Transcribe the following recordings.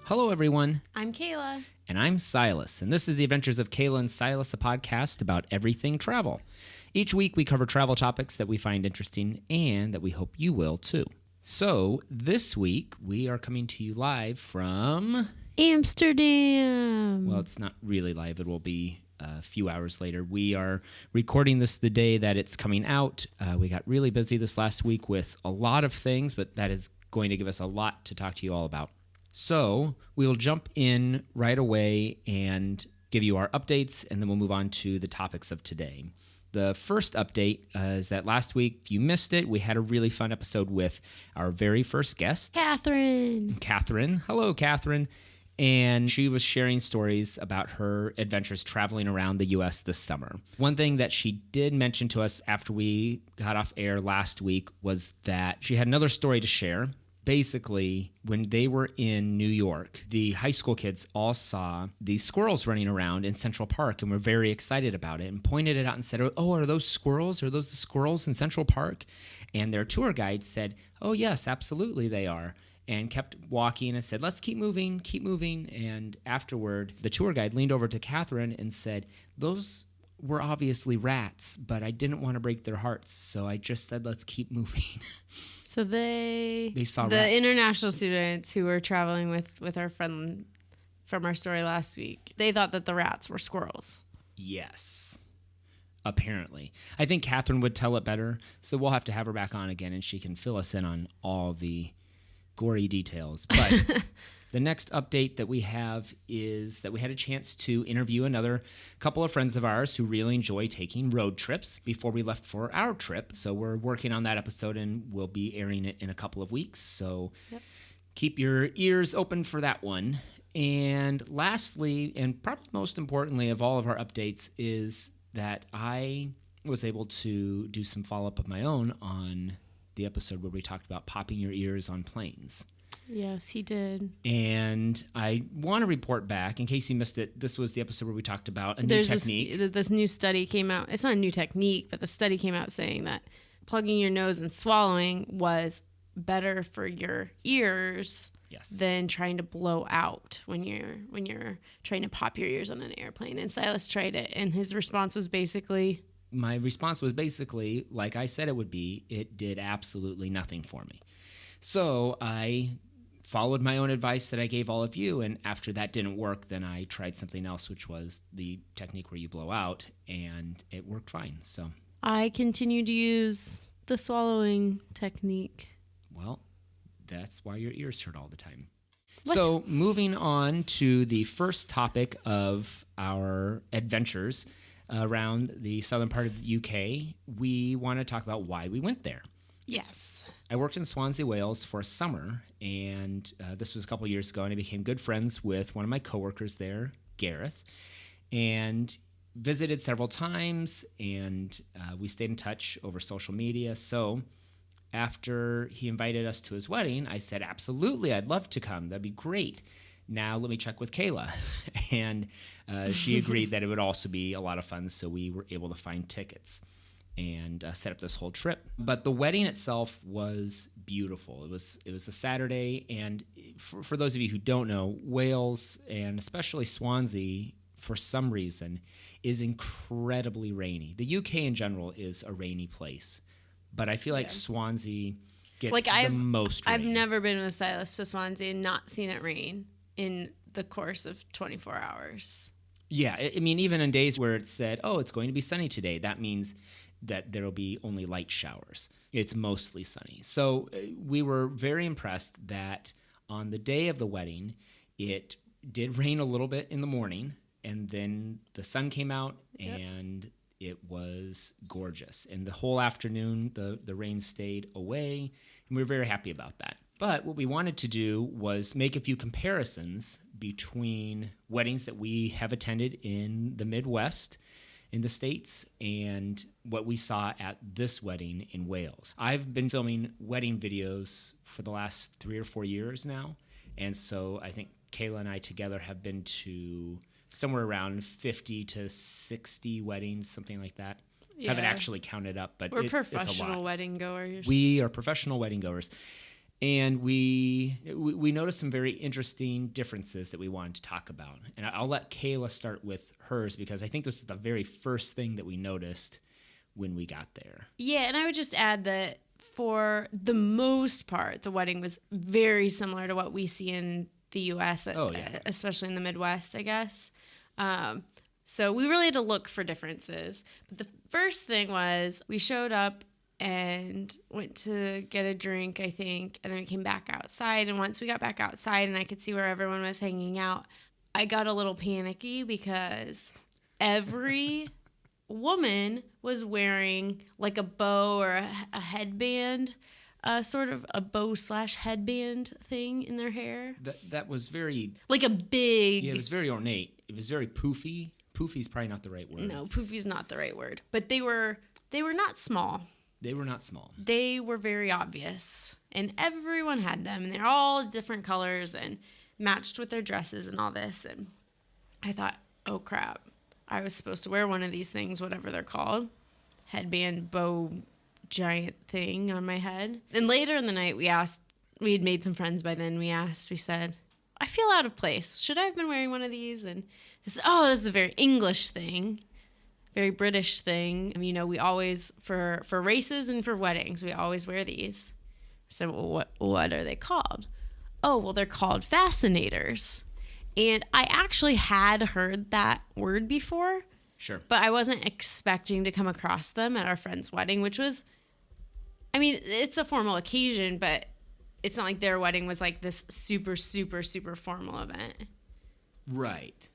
Hello, everyone. I'm Kayla. And I'm Silas, and this is The Adventures of Kayla and Silas, a podcast about everything travel. Each week, we cover travel topics that we find interesting and that we hope you will, too. So, this week, we are coming to you live from... Amsterdam. Well, it's not really live. It will be a few hours later. We are recording this the day that it's coming out. We got really busy this last week with a lot of things, but that is going to give us a lot to talk to you all about. So we'll jump in right away and give you our updates, and then we'll move on to the topics of today. The first update is that last week, if you missed it, we had a really fun episode with our very first guest, Catherine. Hello, Catherine. And she was sharing stories about her adventures traveling around the U.S. this summer. One thing that she did mention to us after we got off air last week was that she had another story to share. Basically, when they were in New York, the high school kids all saw these squirrels running around in Central Park and were very excited about it and pointed it out and said, "Oh, are those squirrels? Are those the squirrels in Central Park?" And their tour guide said, "Oh, yes, absolutely they are," and kept walking and said, "Let's keep moving, keep moving." And afterward, the tour guide leaned over to Catherine and said, "Those were obviously rats, but I didn't want to break their hearts, so I just said, let's keep moving." So they saw the rats. International students who were traveling with our friend from our story last week. They thought that the rats were squirrels. Yes, apparently. I think Catherine would tell it better, so we'll have to have her back on again, and she can fill us in on all the gory details. But the next update that we have is that we had a chance to interview another couple of friends of ours who really enjoy taking road trips before we left for our trip. So we're working on that episode, and we'll be airing it in a couple of weeks. So Keep your ears open for that one. And lastly, and probably most importantly of all of our updates, is that I was able to do some follow-up of my own on the episode where we talked about popping your ears on planes. Yes, he did. And I want to report back, in case you missed it, this was the episode where we talked about a new technique. This new study came out. It's not a new technique, but the study came out saying that plugging your nose and swallowing was better for your ears than trying to blow out when you're trying to pop your ears on an airplane. And Silas tried it, and his response was basically... My response was basically, like I said it would be, it did absolutely nothing for me. So I followed my own advice that I gave all of you, and after that didn't work, then I tried something else, which was the technique where you blow out, and it worked fine. So I continue to use the swallowing technique. Well, that's why your ears hurt all the time. What? So moving on to the first topic of our adventures around the southern part of the UK, we want to talk about why we went there. Yes. I worked in Swansea, Wales for a summer, and this was a couple years ago, and I became good friends with one of my coworkers there, Gareth, and visited several times, and we stayed in touch over social media. So after he invited us to his wedding, I said, absolutely, I'd love to come. That'd be great. Now let me check with Kayla. And she agreed that it would also be a lot of fun, so we were able to find tickets and set up this whole trip. But the wedding itself was beautiful. It was a Saturday, and for those of you who don't know, Wales, and especially Swansea, for some reason, is incredibly rainy. The UK in general is a rainy place, but I feel like Swansea gets the most rain. I've never been with Silas to Swansea and not seen it rain in the course of 24 hours. Yeah, I mean, even in days where it said, oh, it's going to be sunny today, that means that there will be only light showers. It's mostly sunny. So we were very impressed that on the day of the wedding, it did rain a little bit in the morning, and then the sun came out, and it was gorgeous. And the whole afternoon, the rain stayed away, and we were very happy about that. But what we wanted to do was make a few comparisons between weddings that we have attended in the Midwest in the States and what we saw at this wedding in Wales. I've been filming wedding videos for the last 3 or 4 years now, and so I think Kayla and I together have been to somewhere around 50 to 60 weddings, something like that. Yeah. Haven't actually counted up, but we're it's a lot. professional wedding goers. We are professional wedding goers. And we noticed some very interesting differences that we wanted to talk about. And I'll let Kayla start with hers because I think this is the very first thing that we noticed when we got there. Yeah, and I would just add that for the most part, the wedding was very similar to what we see in the U.S., especially in the Midwest, I guess. So we really had to look for differences. But the first thing was we showed up and went to get a drink, I think, and then we came back outside. And once we got back outside and I could see where everyone was hanging out, I got a little panicky because every woman was wearing like a bow or a headband, sort of a bow / headband thing in their hair. That was very... like a big... Yeah, it was very ornate. It was very poofy. Poofy is probably not the right word. No, poofy is not the right word. But they were not small. They were not small. They were very obvious. And everyone had them. And they're all different colors and matched with their dresses and all this. And I thought, oh, crap. I was supposed to wear one of these things, whatever they're called. Headband, bow, giant thing on my head. And later in the night, we had made some friends by then. We said, I feel out of place. Should I have been wearing one of these? And they said, oh, this is a very English thing. Very British thing. You know, we always, for races and for weddings, we always wear these. I said, well, what are they called? Oh, well, they're called fascinators. And I actually had heard that word before. Sure. But I wasn't expecting to come across them at our friend's wedding, which was, I mean, it's a formal occasion, but it's not like their wedding was like this super, super, super formal event. Right.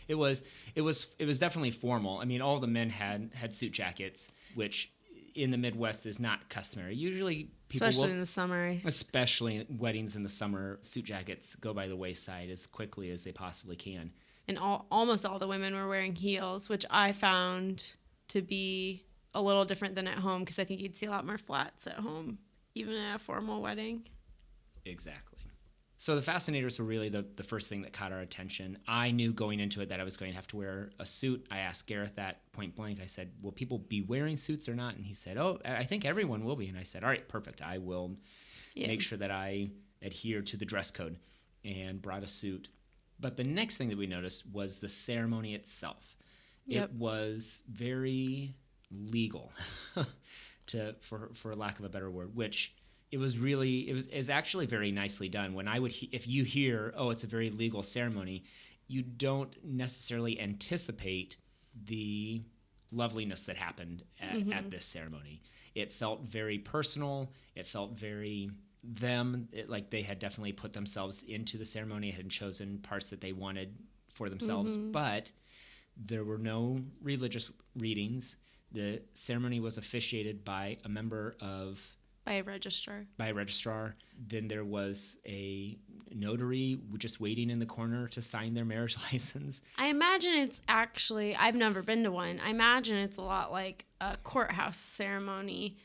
It was definitely formal. I mean, all the men had suit jackets, which in the Midwest is not customary. Usually people especially in the summer. Especially weddings in the summer, suit jackets go by the wayside as quickly as they possibly can. And almost all the women were wearing heels, which I found to be a little different than at home because I think you'd see a lot more flats at home, even at a formal wedding. Exactly. So the fascinators were really the first thing that caught our attention. I knew going into it that I was going to have to wear a suit. I asked Gareth that point blank. I said, will people be wearing suits or not? And he said, oh, I think everyone will be. And I said, all right, perfect. I will make sure that I adhere to the dress code, and brought a suit. But the next thing that we noticed was the ceremony itself. Yep. It was very legal, for lack of a better word, which... It was actually very nicely done. When if you hear, oh, it's a very legal ceremony, you don't necessarily anticipate the loveliness that happened at this ceremony. It felt very personal. It felt very them, like they had definitely put themselves into the ceremony, had chosen parts that they wanted for themselves, but there were no religious readings. The ceremony was officiated by a member of... By a registrar. Then there was a notary just waiting in the corner to sign their marriage license. I imagine it's actually, I've never been to one. I imagine it's a lot like a courthouse ceremony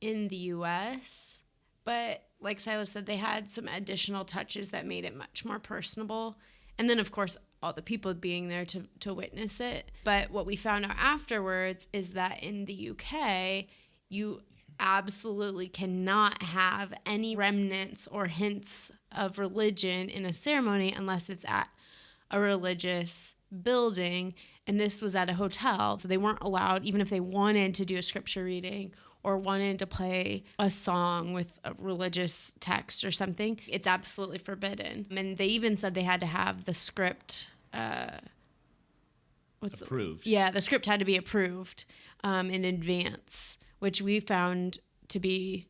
in the U.S. But like Silas said, they had some additional touches that made it much more personable. And then, of course, all the people being there to witness it. But what we found out afterwards is that in the UK, you absolutely cannot have any remnants or hints of religion in a ceremony unless it's at a religious building. And this was at a hotel, so they weren't allowed, even if they wanted to do a scripture reading or wanted to play a song with a religious text or something, it's absolutely forbidden. And they even said they had to have the script approved. The script had to be approved in advance, which we found to be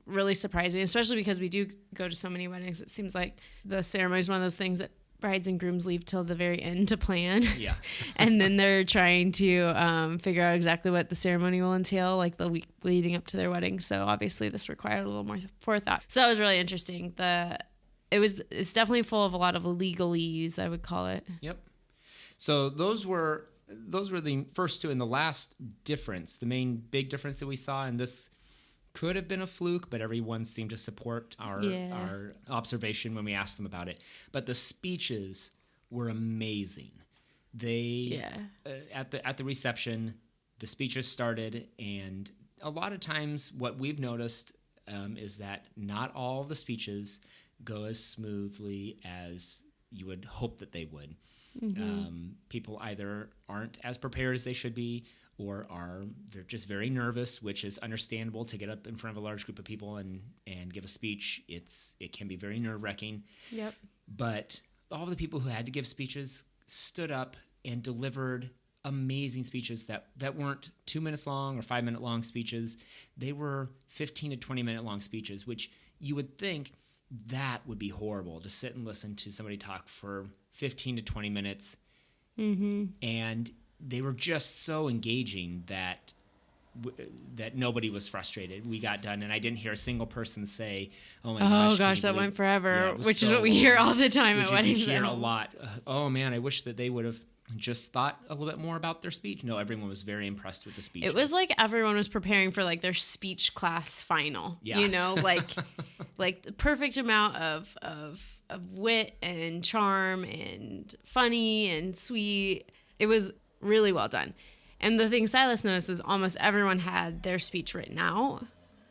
really surprising, especially because we do go to so many weddings. It seems like the ceremony is one of those things that brides and grooms leave till the very end to plan. Yeah. And then they're trying to figure out exactly what the ceremony will entail, like the week leading up to their wedding. So obviously this required a little more forethought. So that was really interesting. It's definitely full of a lot of legalese, I would call it. Yep. So those were the first two, and the last difference, the main big difference that we saw, and this could have been a fluke, but everyone seemed to support our observation when we asked them about it. But the speeches were amazing. At the reception, the speeches started, and a lot of times what we've noticed is that not all the speeches go as smoothly as you would hope that they would. People either aren't as prepared as they should be, or they're just very nervous, which is understandable. To get up in front of a large group of people and give a speech, it can be very nerve-wracking. Yep. But all the people who had to give speeches stood up and delivered amazing speeches that weren't 2 minutes long or 5 minute long speeches. They were 15 to 20 minute long speeches, which you would think that would be horrible, to sit and listen to somebody talk for 15 to 20 minutes. And they were just so engaging that nobody was frustrated. We got done, and I didn't hear a single person say, "Oh my gosh, that went forever," Yeah, which is what we hear all the time at weddings. You hear a lot. Oh man, I wish that they would have just thought a little bit more about their speech. No, everyone was very impressed with the speech. It was like everyone was preparing for like their speech class final. Yeah. You know, like the perfect amount of wit and charm and funny and sweet. It was really well done. And the thing Silas noticed was almost everyone had their speech written out.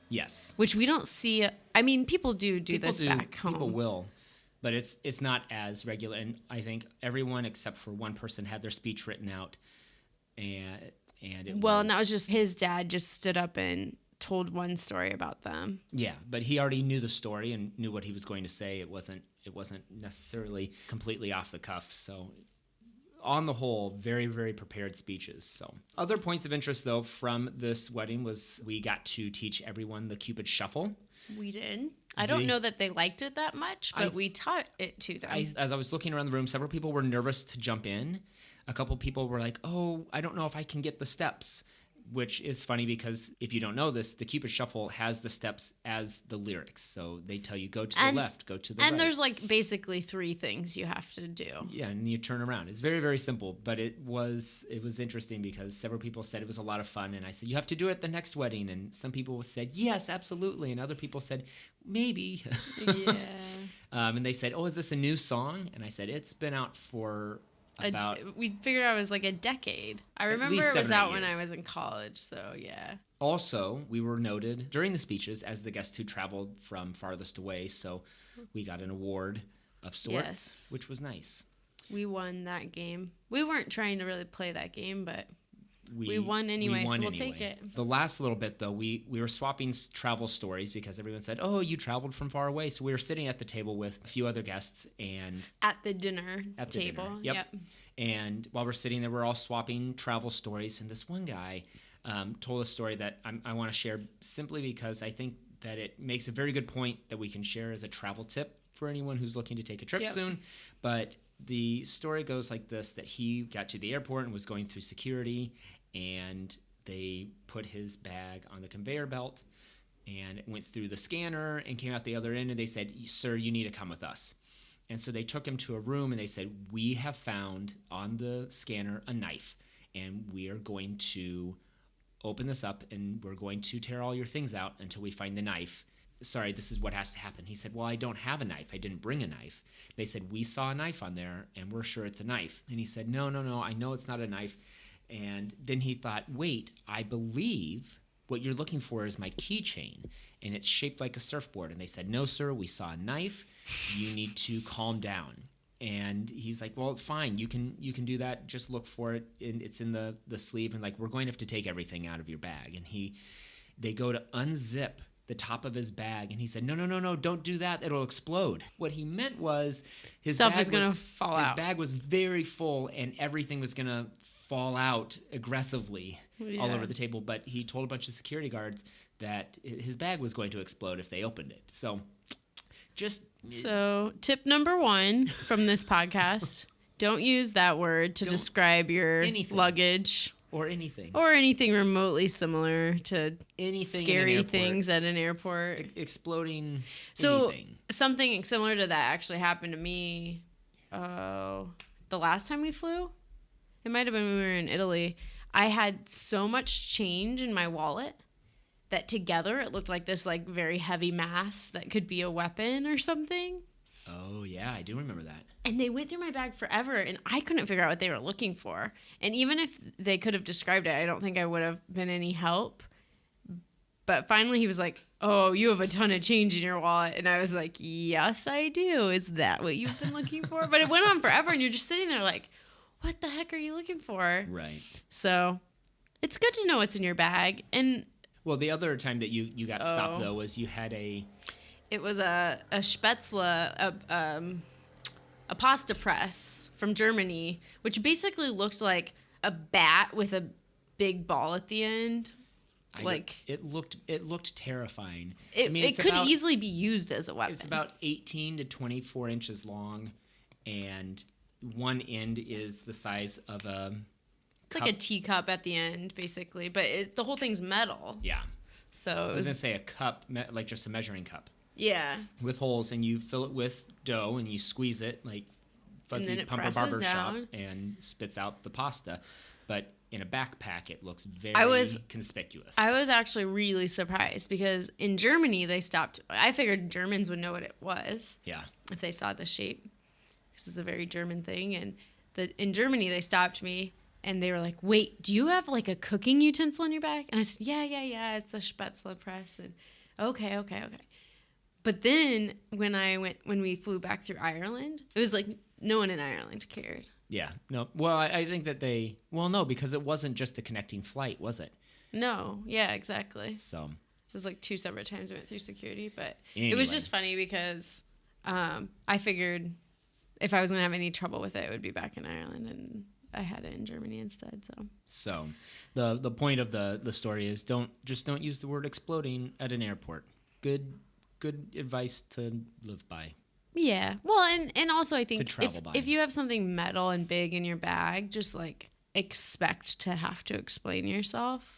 Yes. Which we don't see. I mean, people do this back home. People will. But it's not as regular. And I think everyone except for one person had their speech written out. And that was just his dad just stood up and told one story about them. Yeah, but he already knew the story and knew what he was going to say. It wasn't necessarily completely off the cuff. So on the whole, very, very prepared speeches. So other points of interest, though, from this wedding was we got to teach everyone the Cupid Shuffle. We did. I don't know that they liked it that much, but we taught it to them. As I was looking around the room, several people were nervous to jump in. A couple people were like, "Oh, I don't know if I can get the steps," which is funny because if you don't know this, the Cupid Shuffle has the steps as the lyrics. So they tell you go to the left, go to the right. And there's like basically 3 things you have to do. Yeah, and you turn around. It's very, very simple, but it was interesting because several people said it was a lot of fun. And I said, you have to do it at the next wedding. And some people said, yes, absolutely. And other people said, maybe. Yeah. And they said, oh, is this a new song? And I said, it's been out for we figured out it was like a decade. I remember it was out when I was in college, so yeah. Also, we were noted during the speeches as the guests who traveled from farthest away, so we got an award of sorts, which was nice. We won that game. We weren't trying to really play that game, but we won anyway, so we'll take it. The last little bit, though, we were swapping travel stories because everyone said, oh, you traveled from far away. So we were sitting at the table with a few other guests. And at the dinner table. Yep. And while we're sitting there, we're all swapping travel stories. And this one guy told a story that I want to share simply because I think that it makes a very good point that we can share as a travel tip for anyone who's looking to take a trip soon. But the story goes like this, that he got to the airport and was going through security, and they put his bag on the conveyor belt and it went through the scanner and came out the other end, and they said, sir, you need to come with us. And so they took him to a room and they said, we have found on the scanner a knife, and we are going to open this up and we're going to tear all your things out until we find the knife. Sorry, this is what has to happen. He said, well, I don't have a knife. I didn't bring a knife. They said, we saw a knife on there and we're sure it's a knife. And he said, no, I know it's not a knife. And then he thought, wait, I believe what you're looking for is my keychain, and it's shaped like a surfboard. And they said, no, sir, we saw a knife. You need to calm down. And he's like, well, fine, you can do that. Just look for it. And it's in the sleeve. And like, we're going to have to take everything out of your bag. And they go to unzip the top of his bag, and he said, no, don't do that. It'll explode. What he meant was his stuff is going to fall out. His bag was very full, and everything was going to fall out aggressively all over the table. But he told a bunch of security guards that his bag was going to explode if they opened it. So tip number 1 from this podcast, don't use that word to describe your luggage. Or anything. Or anything remotely similar to anything scary things at an airport. Exploding anything. Something similar to that actually happened to me the last time we flew. It might have been when we were in Italy. I had so much change in my wallet that together it looked like this like very heavy mass that could be a weapon or something. Oh, yeah, I do remember that. And they went through my bag forever, and I couldn't figure out what they were looking for. And even if they could have described it, I don't think I would have been any help. But finally he was like, oh, you have a ton of change in your wallet. And I was like, yes, I do. Is that what you've been looking for? But it went on forever, and you're just sitting there like, what the heck are you looking for? Right. So it's good to know what's in your bag. And well, the other time that you got stopped, though, was you had a... It was a Spätzle, a pasta press from Germany, which basically looked like a bat with a big ball at the end. It looked terrifying. It could easily be used as a weapon. It's about 18 to 24 inches long, and one end is the size of a... It's like a teacup at the end, basically, but the whole thing's metal. Yeah. So I was going to say a cup, like just a measuring cup. Yeah. With holes, and you fill it with dough, and you squeeze it like Fuzzy Pumper Barber Shop, and spits out the pasta. But in a backpack, it looks very conspicuous. I was actually really surprised because in Germany, they stopped. I figured Germans would know what it was. Yeah. If they saw the shape. Because it's a very German thing. And in Germany, they stopped me. And they were like, wait, do you have like a cooking utensil in your bag? And I said, yeah, it's a Spätzle press. And okay. But then when we flew back through Ireland, it was like no one in Ireland cared. Yeah, no. Well, I think that no, because it wasn't just a connecting flight, was it? No, yeah, exactly. So it was like 2 separate times I went through security. But anyway. It was just funny because I figred if I was going to have any trouble with it would be back in Ireland, and I had it in Germany instead. So the point of the story is don't use the word exploding at an airport. Good advice to live by. Yeah. Well, and also I think if you have something metal and big in your bag, just like expect to have to explain yourself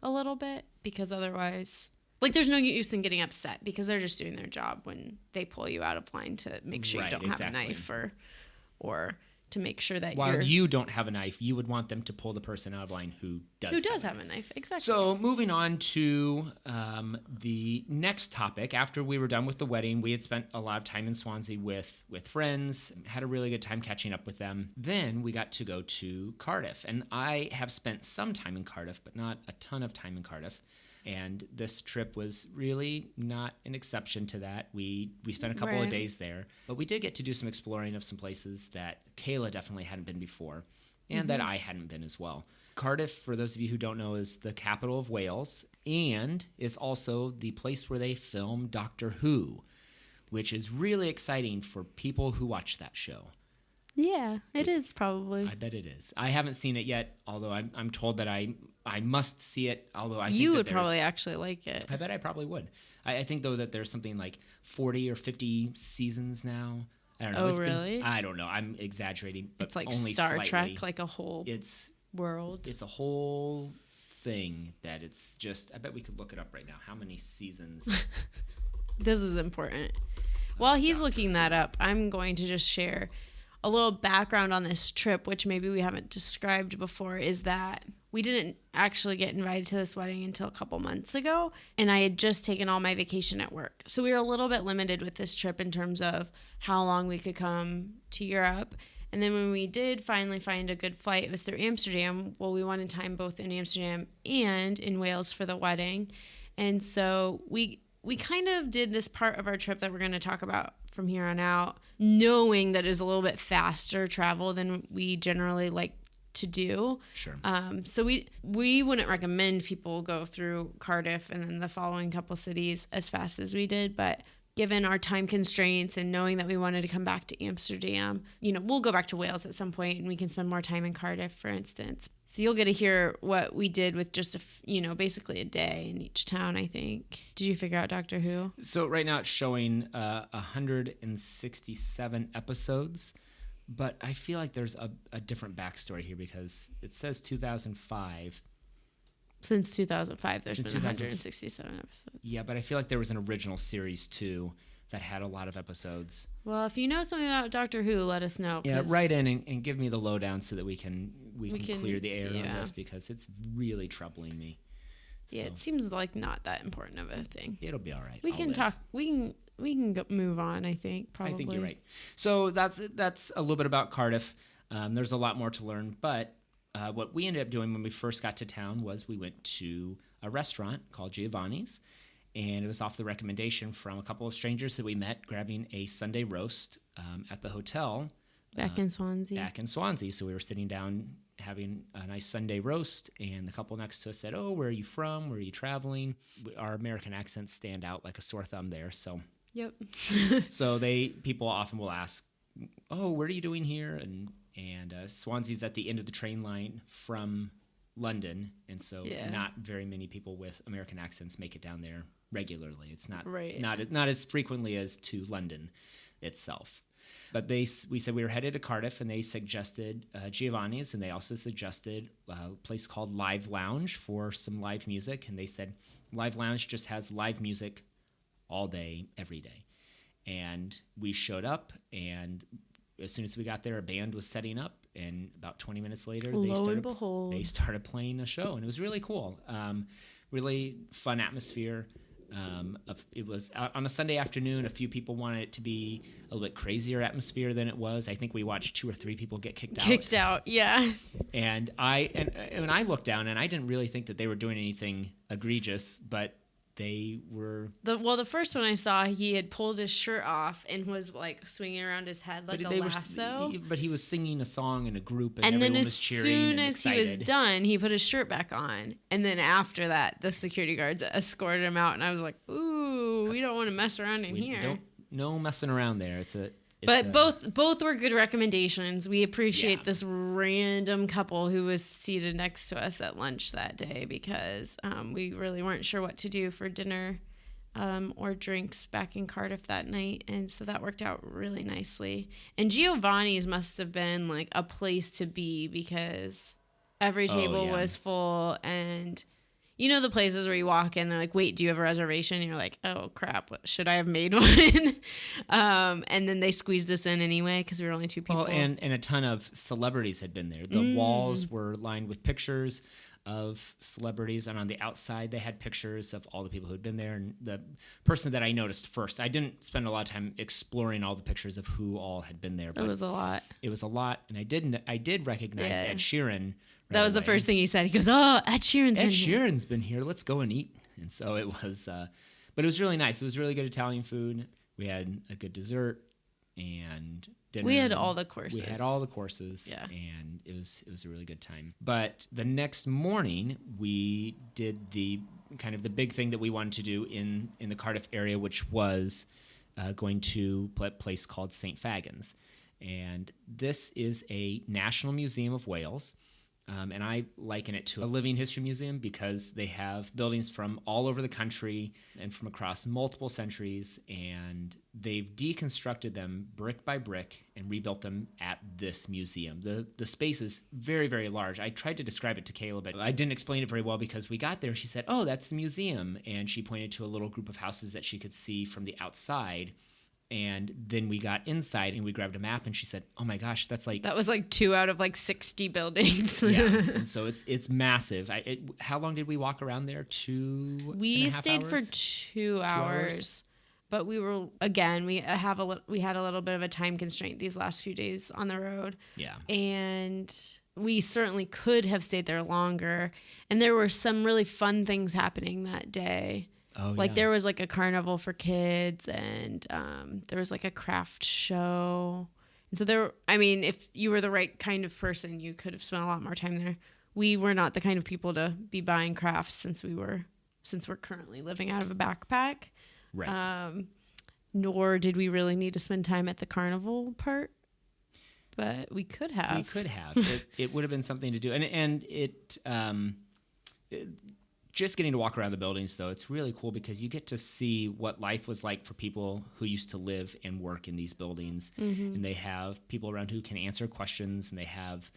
a little bit, because otherwise, like, there's no use in getting upset because they're just doing their job when they pull you out of line to make sure you don't have a knife or to make sure that while you don't have a knife, you would want them to pull the person out of line who does have a knife. Exactly. So moving on to the next topic. After we were done with the wedding, we had spent a lot of time in Swansea with friends, had a really good time catching up with them. Then we got to go to Cardiff, and I have spent some time in Cardiff, but not a ton of time in Cardiff. And this trip was really not an exception to that. We spent a couple of days there, but we did get to do some exploring of some places that Kayla definitely hadn't been before, and that I hadn't been as well. Cardiff, for those of you who don't know, is the capital of Wales, and is also the place where they film Doctor Who, which is really exciting for people who watch that show. Yeah, it is probably. I bet it is. I haven't seen it yet, although I'm told that I must see it, although I think you would probably actually like it. I bet I probably would. I think, though, that there's something like 40 or 50 seasons now. I don't know. Oh, really? I don't know. I'm exaggerating, but it's like only Star slightly. Trek, like a whole world. It's a whole thing that it's just... I bet we could look it up right now. How many seasons? This is important. While he's looking that up, I'm going to just share a little background on this trip, which maybe we haven't described before, is that we didn't actually get invited to this wedding until a couple months ago, and I had just taken all my vacation at work. So we were a little bit limited with this trip in terms of how long we could come to Europe. And then when we did finally find a good flight, it was through Amsterdam. Well, we wanted time both in Amsterdam and in Wales for the wedding. And so we kind of did this part of our trip that we're going to talk about from here on out, knowing that it's a little bit faster travel than we generally like to do. Sure. So we wouldn't recommend people go through Cardiff and then the following couple cities as fast as we did, but given our time constraints and knowing that we wanted to come back to Amsterdam, we'll go back to Wales at some point and we can spend more time in Cardiff, for instance. So you'll get to hear what we did with just basically a day in each town, I think. Did you figure out Doctor Who? So right now it's showing 167 episodes, but I feel like there's a different backstory here because it says 2005. Since 2005, there's been 167 episodes. Yeah, but I feel like there was an original series, too, that had a lot of episodes. Well, if you know something about Doctor Who, let us know. Yeah, write in and give me the lowdown so that we can clear the air on this, because it's really troubling me. Yeah, it seems like not that important of a thing. It'll be all right. We can talk. We can move on, I think, probably. I think you're right. So that's a little bit about Cardiff. There's a lot more to learn, but what we ended up doing when we first got to town was we went to a restaurant called Giovanni's, and it was off the recommendation from a couple of strangers that we met, grabbing a Sunday roast at the hotel. Back in Swansea. Back in Swansea. So we were sitting down having a nice Sunday roast, and the couple next to us said, "Oh, where are you from? Where are you traveling?" Our American accents stand out like a sore thumb there. So, yep. So people often will ask, "Oh, what are you doing here?" And Swansea's at the end of the train line from London, and so not very many people with American accents make it down there regularly. It's not not as frequently as to London itself. But we said we were headed to Cardiff, and they suggested Giovanni's, and they also suggested a place called Live Lounge for some live music. And they said Live Lounge just has live music all day, every day. And we showed up, and as soon as we got there, a band was setting up, and about 20 minutes later, they started playing a show, and it was really cool. Really fun atmosphere. It was on a Sunday afternoon. A few people wanted it to be a little bit crazier atmosphere than it was. I think we watched 2 or 3 people get kicked out. Yeah. And I looked down, and I didn't really think that they were doing anything egregious, but they were. The first one I saw, he had pulled his shirt off and was like swinging around his head like a lasso. But he was singing a song in a group, and then everyone as was cheering soon and as excited. he was done, he put his shirt back on, and then after that, the security guards escorted him out, and I was like, "Ooh, we don't want to mess around in here." No messing around there. But both were good recommendations. We appreciate this random couple who was seated next to us at lunch that day because we really weren't sure what to do for dinner or drinks back in Cardiff that night. And so that worked out really nicely. And Giovanni's must have been like a place to be because every table was full, and you know the places where you walk in, they're like, "Wait, do you have a reservation?" And you're like, "Oh, crap, should I have made one?" And then they squeezed us in anyway because we were only 2 people. Well, and a ton of celebrities had been there. The walls were lined with pictures of celebrities, and on the outside they had pictures of all the people who had been there. And the person that I noticed first, I didn't spend a lot of time exploring all the pictures of who all had been there. But it was a lot. And I did recognize Ed Sheeran. That was the first thing he said. He goes, "Oh, Ed Sheeran's been here. Let's go and eat." And so it was, but it was really nice. It was really good Italian food. We had a good dessert and dinner. We had all the courses. And it was a really good time. But the next morning, we did the kind of the big thing that we wanted to do in the Cardiff area, which was going to a place called St. Fagans. And this is a National Museum of Wales. And I liken it to a living history museum because they have buildings from all over the country and from across multiple centuries, and they've deconstructed them brick by brick and rebuilt them at this museum. The space is very, very large. I tried to describe it to Kayla, but I didn't explain it very well because we got there and she said, "Oh, that's the museum." And she pointed to a little group of houses that she could see from the outside. And then we got inside and we grabbed a map and she said, "Oh my gosh, that was like 2 out of like 60 buildings." Yeah, and so it's massihad how long did we walk around there? We stayed hours? for 2 hours. But we had a little bit of a time constraint these last few days on the road. Yeah. And we certainly could have stayed there longer. And there were some really fun things happening that day. Oh, there was like a carnival for kids, and there was like a craft show. And so if you were the right kind of person, you could have spent a lot more time there. We were not the kind of people to be buying crafts since we're currently living out of a backpack. Right. Nor did we really need to spend time at the carnival part, but we could have. It would have been something to do, and it just getting to walk around the buildings, though, it's really cool because you get to see what life was like for people who used to live and work in these buildings. Mm-hmm. And they have people around who can answer questions, and they have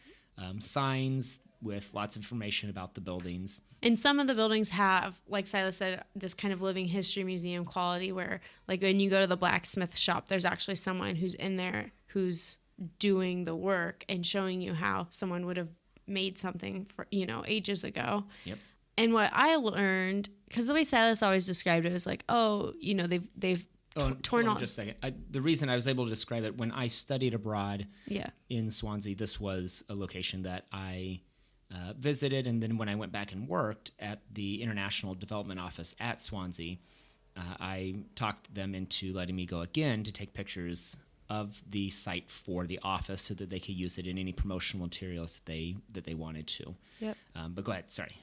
signs with lots of information about the buildings. And some of the buildings have, like Silas said, this kind of living history museum quality where, like, when you go to the blacksmith shop, there's actually someone who's in there who's doing the work and showing you how someone would have made something for, ages ago. Yep. And what I learned, because the way Silas always described it was like, they've torn off. Just a second. The reason I was able to describe it, when I studied abroad in Swansea, this was a location that I visited. And then when I went back and worked at the International Development Office at Swansea, I talked them into letting me go again to take pictures of the site for the office so that they could use it in any promotional materials that they wanted to. Yep. But go ahead. Sorry.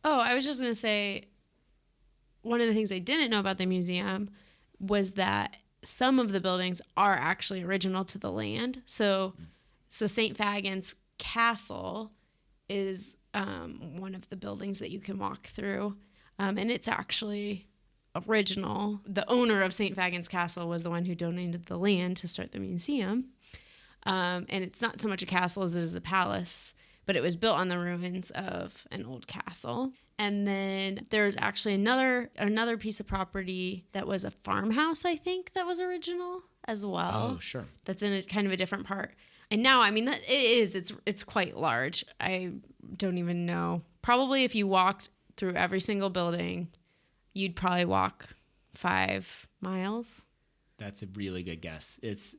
Oh, I was just going to say, one of the things I didn't know about the museum was that some of the buildings are actually original to the land. So St. Fagans Castle is one of the buildings that you can walk through, and it's actually original. The owner of St. Fagans Castle was the one who donated the land to start the museum, and it's not so much a castle as it is a palace, but it was built on the ruins of an old castle. And then there's actually another piece of property that was a farmhouse, I think, that was original as well. Oh, sure. That's in a kind of a different part. And now, I mean, it's quite large. I don't even know. Probably if you walked through every single building, you'd probably walk 5 miles. That's a really good guess. It's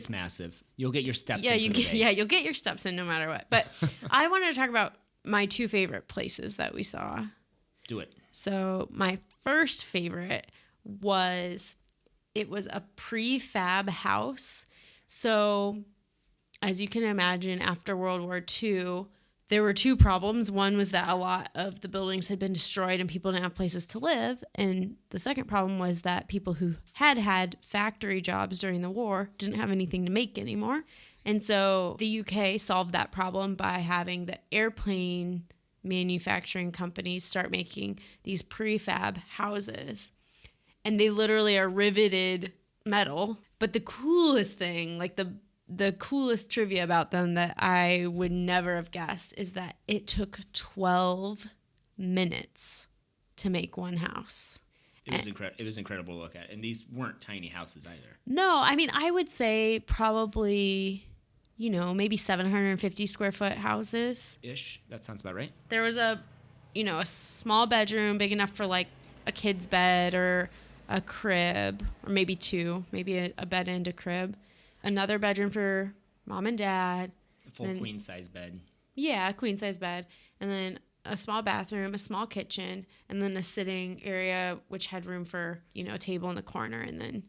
massive. You'll get your steps Yeah, in. You'll get your steps in no matter what. But I wanted to talk about my 2 favorite places that we saw. Do it. So my first favorite was a prefab house. So as you can imagine, after World War II, there were 2 problems. One was that a lot of the buildings had been destroyed and people didn't have places to live. And the second problem was that people who had factory jobs during the war didn't have anything to make anymore. And so the UK solved that problem by having the airplane manufacturing companies start making these prefab houses. And they literally are riveted metal. But the coolest thing, like the coolest trivia about them that I would never have guessed, is that it took 12 minutes to make one house. It was incredible to look at. And these weren't tiny houses either. No, I mean, I would say probably, maybe 750 square foot houses. Ish. That sounds about right. There was a small bedroom big enough for like a kid's bed or a crib, or maybe 2, maybe a bed and a crib. Another bedroom for mom and dad. A full queen size bed. Yeah, a queen size bed. And then a small bathroom, a small kitchen, and then a sitting area which had room for, a table in the corner and then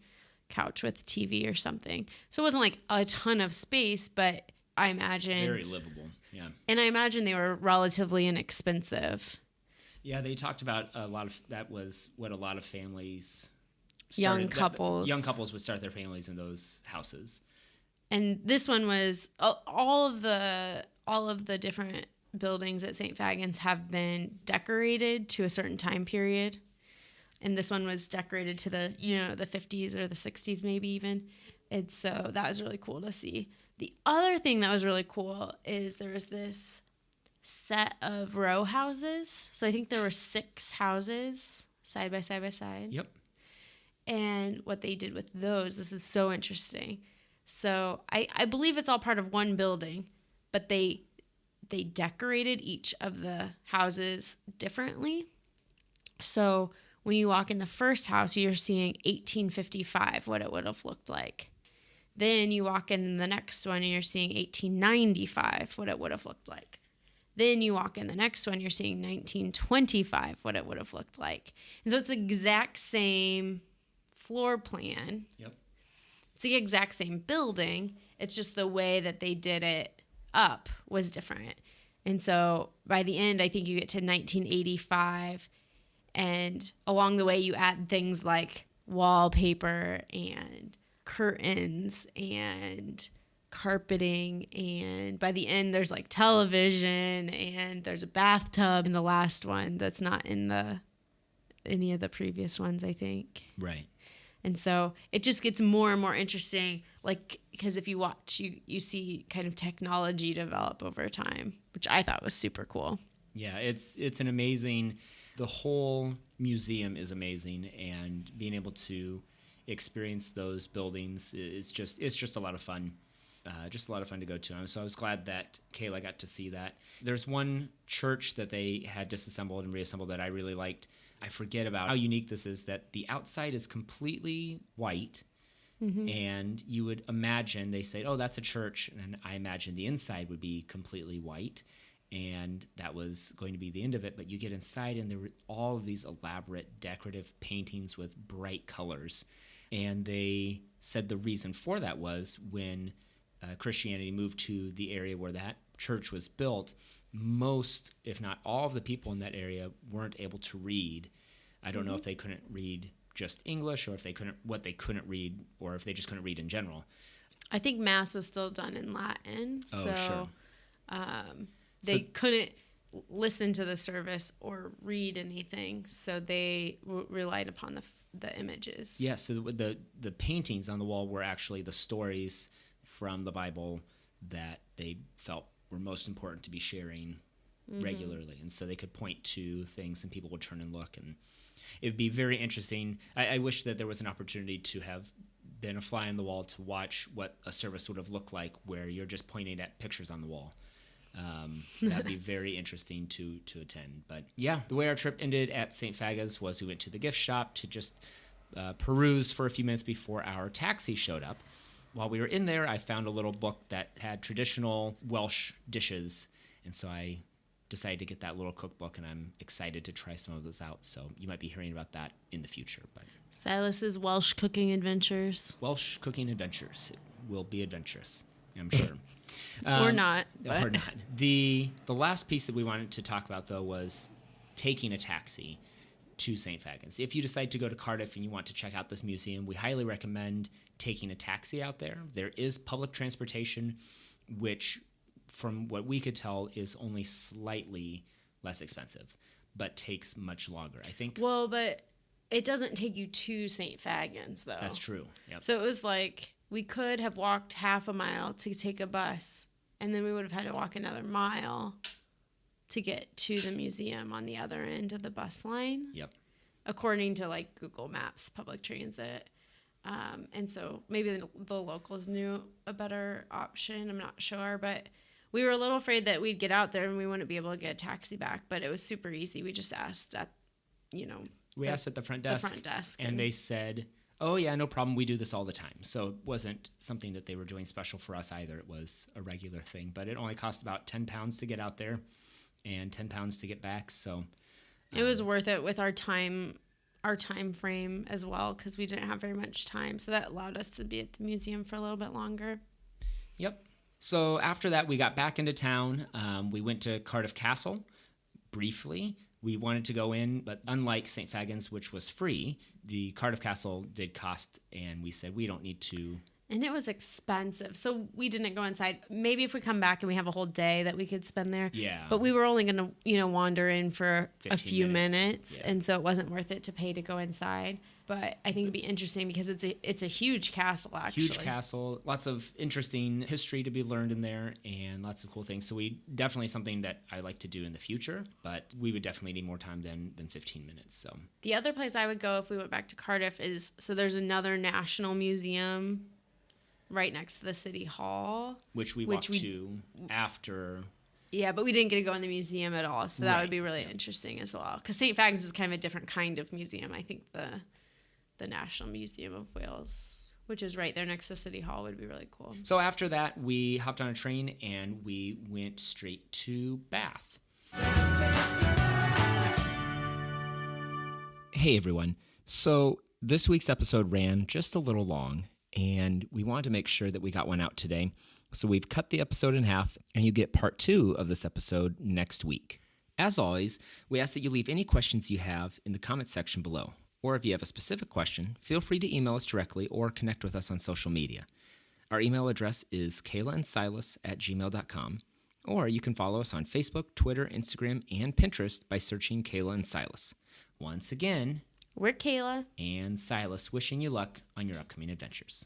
couch with TV or something. So it wasn't like a ton of space, but I imagine very livable. Yeah. And I imagine they were relatively inexpensive. Yeah, they talked about that was what a lot of families young couples would start their families in those houses. And this one was all of the different buildings at St. Fagans have been decorated to a certain time period. And this one was decorated to the 50s or the 60s maybe even. And so that was really cool to see. The other thing that was really cool is there was this set of row houses. So I think there were 6 houses side by side by side. Yep. And what they did with those, this is so interesting. So I believe it's all part of one building, but they decorated each of the houses differently. So when you walk in the first house, you're seeing 1855, what it would have looked like. Then you walk in the next one and you're seeing 1895, what it would have looked like. Then you walk in the next one, you're seeing 1925, what it would have looked like. And so it's the exact same floor plan. Yep. It's the exact same building. It's just the way that they did it up was different. And so by the end, I think you get to 1985. And along the way, you add things like wallpaper and curtains and carpeting. And by the end, there's like television and there's a bathtub in the last one that's not in any of the previous ones, I think. Right. And so it just gets more and more interesting, like, because if you watch, you see kind of technology develop over time, which I thought was super cool. Yeah, it's an amazing, the whole museum is amazing, and being able to experience those buildings is just a lot of fun. Just a lot of fun to go to. So I was glad that Kayla got to see that. There's one church that they had disassembled and reassembled that I really liked. I forget about how unique this is, that the outside is completely white. Mm-hmm. And you would imagine, they say, oh, that's a church. And I imagine the inside would be completely white. and that was going to be the end of it. But you get inside, and there were all of these elaborate decorative paintings with bright colors. And they said the reason for that was when Christianity moved to the area where that church was built, most, if not all, of the people in that area weren't able to read. I don't know if they couldn't read just English, or if they couldn't read, or if they just couldn't read in general. I think Mass was still done in Latin, sure. They couldn't listen to the service or read anything, so they relied upon the images. Yeah, so the paintings on the wall were actually the stories from the Bible that they felt were most important to be sharing regularly, and so they could point to things, and people would turn and look, and it would be very interesting. I wish that there was an opportunity to have been a fly on the wall to watch what a service would have looked like, where you're just pointing at pictures on the wall. That'd be very interesting to attend. But yeah, the way our trip ended at St. Fagans was we went to the gift shop to just peruse for a few minutes before our taxi showed up. While we were in there, I found a little book that had traditional Welsh dishes, and so I decided to get that little cookbook, and I'm excited to try some of those out. So you might be hearing about that in the future. But Silas's Welsh cooking adventures. Welsh cooking adventures. It will be adventurous, I'm sure. Or not. Or not. The last piece that we wanted to talk about, though, was taking a taxi to St. Fagans. If you decide to go to Cardiff and you want to check out this museum, we highly recommend taking a taxi out there. There is public transportation, which, from what we could tell, is only slightly less expensive, but takes much longer, I think. Well, but it doesn't take you to St. Fagans, though. That's true. Yep. So it was like we could have walked half a mile to take a bus, and then we would have had to walk another mile to get to the museum on the other end of the bus line. Yep. According to like Google Maps, public transit. And so maybe the locals knew a better option. I'm not sure, but we were a little afraid that we'd get out there and we wouldn't be able to get a taxi back, but it was super easy. We just asked at, we asked at the front desk. And they said, oh yeah, no problem. We do this all the time. So it wasn't something that they were doing special for us either. It was a regular thing, but it only cost about £10 to get out there and £10 to get back. So it was worth it with our time frame as well, because we didn't have very much time. So that allowed us to be at the museum for a little bit longer. Yep. So after that, we got back into town. We went to Cardiff Castle briefly. We wanted to go in, but unlike St. Fagans, which was free, the Cardiff Castle did cost, and we said we don't need to. And it was expensive, so we didn't go inside. Maybe if we come back and we have a whole day that we could spend there. Yeah. But we were only going to, wander in for a few minutes, yeah. And so it wasn't worth it to pay to go inside. But I think it'd be interesting because it's a huge castle, actually. Huge castle, lots of interesting history to be learned in there, and lots of cool things. So we definitely something that I like to do in the future, but we would definitely need more time than 15 minutes. So the other place I would go if we went back to Cardiff is, so there's another national museum right next to the city hall, which we walked to after. Yeah, but we didn't get to go in the museum at all, so that would be really interesting as well. Because St. Fagans is kind of a different kind of museum. I think the National Museum of Wales, which is right there next to City Hall, would be really cool. So after that, we hopped on a train and we went straight to Bath. Hey everyone. So this week's episode ran just a little long, and we wanted to make sure that we got one out today. So we've cut the episode in half, and you get part 2 of this episode next week. As always, we ask that you leave any questions you have in the comment section below. Or if you have a specific question, feel free to email us directly or connect with us on social media. Our email address is kaylaandsilas@gmail.com, or you can follow us on Facebook, Twitter, Instagram, and Pinterest by searching Kayla and Silas. Once again, we're Kayla and Silas wishing you luck on your upcoming adventures.